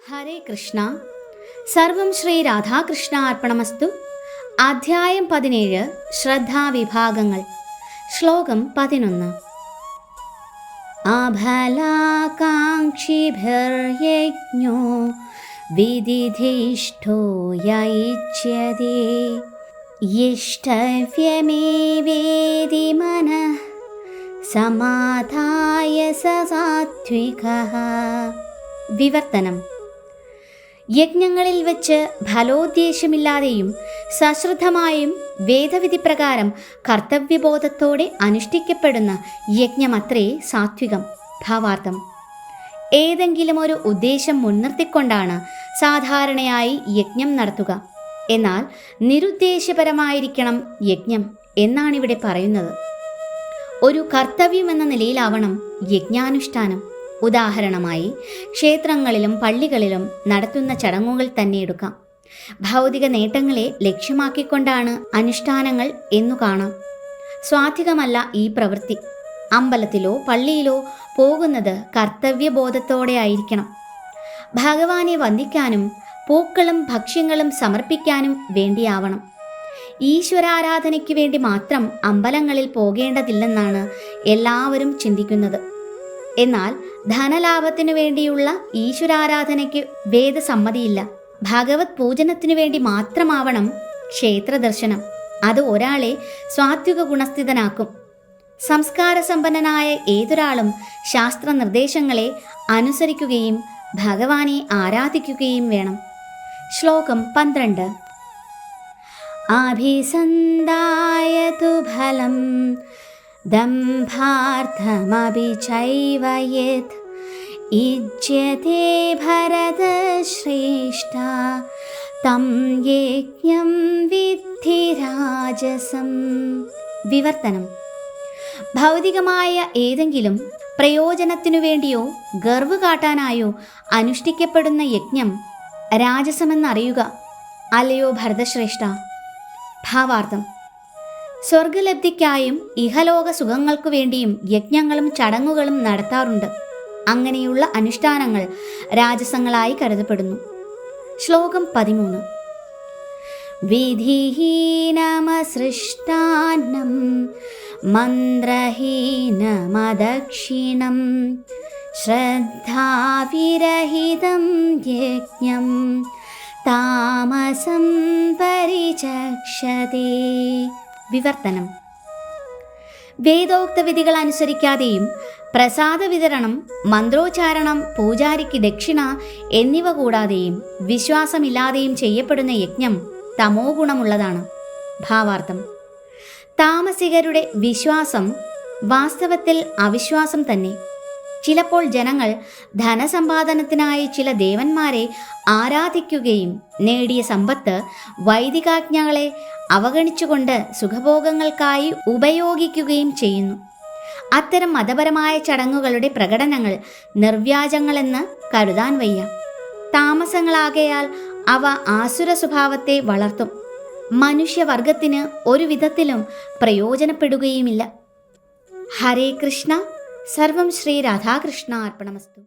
ഹരേ കൃഷ്ണ. സർവം ശ്രീ രാധാകൃഷ്ണ അർപ്പണമസ്തു. അധ്യായം 17 ശ്രദ്ധാവിഭാഗങ്ങൾ. ശ്ലോകം 11. അഫലാകാംക്ഷിഭിർയജ്ഞോ വിദിധിഷ്ഠോ യയിച്യതേ യിഷ്ടവ്യമേവേതി മനഃ സമാധായ സാത്വികഃ. വിവർത്തനം. യജ്ഞങ്ങളിൽ വച്ച് ഫലോദ്ദേശമില്ലാതെയും സശ്രദ്ധമായും വേദവിധി പ്രകാരം കർത്തവ്യബോധത്തോടെ അനുഷ്ഠിക്കപ്പെടുന്ന യജ്ഞമത്രേ സാത്വികം. ഭാവാർത്ഥം: ഏതെങ്കിലും ഒരു ഉദ്ദേശം മുൻനിർത്തിക്കൊണ്ടാണ് സാധാരണയായി യജ്ഞം നടത്തുക. എന്നാൽ നിരുദ്ദേശപരമായിരിക്കണം യജ്ഞം എന്നാണിവിടെ പറയുന്നത്. ഒരു കർത്തവ്യമെന്ന നിലയിലാവണം യജ്ഞാനുഷ്ഠാനം. ഉദാഹരണമായി ക്ഷേത്രങ്ങളിലും പള്ളികളിലും നടത്തുന്ന ചടങ്ങുകൾ തന്നെ എടുക്കാം. ഭൗതിക നേട്ടങ്ങളെ ലക്ഷ്യമാക്കിക്കൊണ്ടാണ് അനുഷ്ഠാനങ്ങൾ എന്നു കാണാം. സ്വാത്വികമല്ല ഈ പ്രവൃത്തി. അമ്പലത്തിലോ പള്ളിയിലോ പോകുന്നത് കർത്തവ്യബോധത്തോടെ ആയിരിക്കണം. ഭഗവാനെ വന്ദിക്കാനും പൂക്കളും ഭക്ഷ്യങ്ങളും സമർപ്പിക്കാനും വേണ്ടിയാവണം. ഈശ്വരാരാധനയ്ക്ക് വേണ്ടി മാത്രം അമ്പലങ്ങളിൽ പോകേണ്ടതില്ലെന്നാണ് എല്ലാവരും ചിന്തിക്കുന്നത്. എന്നാൽ ധനലാഭത്തിനു വേണ്ടിയുള്ള ഈശ്വരാരാധനയ്ക്ക് വേദസമ്മതിയില്ല. ഭഗവത് പൂജനത്തിനു വേണ്ടി മാത്രമാവണം ക്ഷേത്ര ദർശനം. അത് ഒരാളെ സാത്വിക ഗുണസ്ഥിതനാക്കും. സംസ്കാരസമ്പന്നനായ ഏതൊരാളും ശാസ്ത്ര നിർദ്ദേശങ്ങളെ അനുസരിക്കുകയും ഭഗവാനെ ആരാധിക്കുകയും വേണം. ശ്ലോകം 12. അഭിസന്ധായതു ഫലം ദംഭാർത്ഥമപി ചൈവ യത് ഇജ്യതേ ഭരതശ്രേഷ്ഠ തം യജ്ഞം വിദ്ധി രാജസം. വിവർത്തനം. ഭൗതികമായ ഏതെങ്കിലും പ്രയോജനത്തിനു വേണ്ടിയോ ഗർവ് കാട്ടാനായോ അനുഷ്ഠിക്കപ്പെടുന്ന യജ്ഞം രാജസമെന്നറിയുക, അല്ലയോ ഭരതശ്രേഷ്ഠ. ഭാവാർത്ഥം: സ്വർഗലബ്ധിക്കായും ഇഹലോക സുഖങ്ങൾക്കു വേണ്ടിയും യജ്ഞങ്ങളും ചടങ്ങുകളും നടത്താറുണ്ട്. അങ്ങനെയുള്ള അനുഷ്ഠാനങ്ങൾ രാജസങ്ങളായി കരുതപ്പെടുന്നു. ശ്ലോകം 13. വിധിഹീനമസൃഷ്ടാന്നം മന്ത്രഹീനമദക്ഷിണം ശ്രദ്ധാവിരഹിതം യജ്ഞം താമസം പരിചക്ഷതേ. വിവർത്തനം. വേദോക്ത വിധികൾ അനുസരിക്കാതെയും പ്രസാദ വിതരണം, മന്ത്രോച്ചാരണം, പൂജാരിക്ക് ദക്ഷിണ എന്നിവ കൂടാതെയും വിശ്വാസമില്ലാതെയും ചെയ്യപ്പെടുന്ന യജ്ഞം തമോ ഗുണമുള്ളതാണ്. ഭാവാർത്ഥം: താമസികരുടെ വിശ്വാസം വാസ്തവത്തിൽ അവിശ്വാസം തന്നെ. ചിലപ്പോൾ ജനങ്ങൾ ധനസമ്പാദനത്തിനായി ചില ദേവന്മാരെ ആരാധിക്കുകയും നേടിയ സമ്പത്ത് വൈദികാജ്ഞകളെ അവഗണിച്ചുകൊണ്ട് സുഖഭോഗങ്ങൾക്കായി ഉപയോഗിക്കുകയും ചെയ്യുന്നു. അത്തരം മതപരമായ ചടങ്ങുകളുടെ പ്രകടനങ്ങൾ നിർവ്യാജങ്ങളെന്ന് കരുതാൻ വയ്യ. താമസങ്ങളാകയാൽ അവ ആസുര സ്വഭാവത്തെ വളർത്തും. മനുഷ്യവർഗത്തിന് ഒരു വിധത്തിലും പ്രയോജനപ്പെടുകയുമില്ല. ഹരേ കൃഷ്ണ. സർവം ശ്രീ രാധാകൃഷ്ണ അർപ്പണമസ്തു.